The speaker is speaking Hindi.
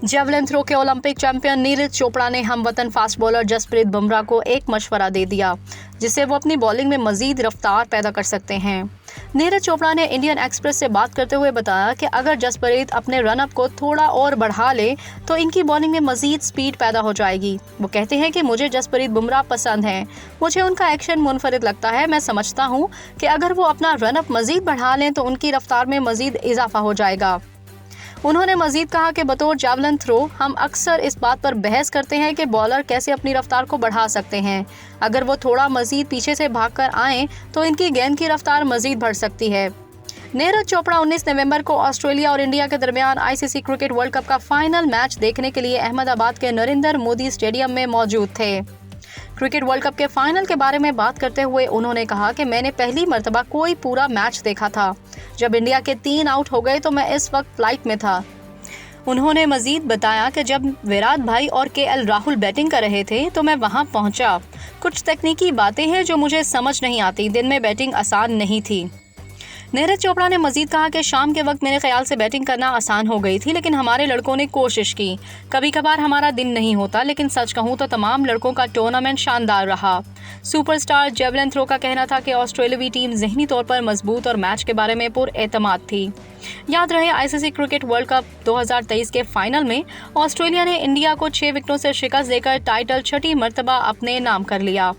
जेवलिन थ्रो के ओलंपिक चैंपियन नीरज चोपड़ा ने हमवतन फास्ट बॉलर जसप्रीत बुमराह को एक मशवरा दे दिया जिससे वो अपनी बॉलिंग में मजीद रफ्तार पैदा कर सकते हैं। नीरज चोपड़ा ने इंडियन एक्सप्रेस से बात करते हुए बताया कि अगर जसप्रीत अपने रनअप को थोड़ा और बढ़ा ले तो इनकी बॉलिंग में मजीद स्पीड पैदा हो जाएगी। वो कहते हैं कि मुझे जसप्रीत बुमराह पसंद है, मुझे उनका एक्शन मुनफरिद लगता है। मैं समझता हूँ कि अगर वो अपना रनअप मजीद बढ़ा लें तो उनकी रफ्तार में मजीद इजाफा हो जाएगा। उन्होंने मजीद कहा कि बतौर जावलिन थ्रो हम अक्सर इस बात पर बहस करते हैं कि बॉलर कैसे अपनी रफ्तार को बढ़ा सकते हैं। अगर वो थोड़ा मजीद पीछे से भागकर आएं तो इनकी गेंद की रफ्तार मजीद बढ़ सकती है। नीरज चोपड़ा 19 नवंबर को ऑस्ट्रेलिया और इंडिया के दरमियान आईसीसी क्रिकेट वर्ल्ड कप का फाइनल मैच देखने के लिए अहमदाबाद के नरेंद्र मोदी स्टेडियम में मौजूद थे। क्रिकेट वर्ल्ड कप के फाइनल के बारे में बात करते हुए उन्होंने कहा कि मैंने पहली मर्तबा कोई पूरा मैच देखा था। जब इंडिया के 3 आउट हो गए तो मैं इस वक्त फ्लाइट में था। उन्होंने मजीद बताया कि जब विराट भाई और केएल राहुल बैटिंग कर रहे थे तो मैं वहां पहुंचा। कुछ तकनीकी बातें हैं जो मुझे समझ नहीं आती। दिन में बैटिंग आसान नहीं थी। नीरज चोपड़ा ने मजीद कहा कि शाम के वक्त मेरे ख्याल से बैटिंग करना आसान हो गई थी, लेकिन हमारे लड़कों ने कोशिश की। कभी कभार हमारा दिन नहीं होता, लेकिन सच कहूँ तो तमाम लड़कों का टूर्नामेंट शानदार रहा। सुपरस्टार जेवलिन थ्रो का कहना था कि ऑस्ट्रेलियावी टीम जहनी तौर पर मजबूत और मैच के बारे में पुरएतमाद थी। याद रहे आईसीसी क्रिकेट वर्ल्ड कप 2023 के फाइनल में ऑस्ट्रेलिया ने इंडिया को 6 विकेटों से शिकस्त देकर टाइटल छठी मर्तबा अपने नाम कर लिया।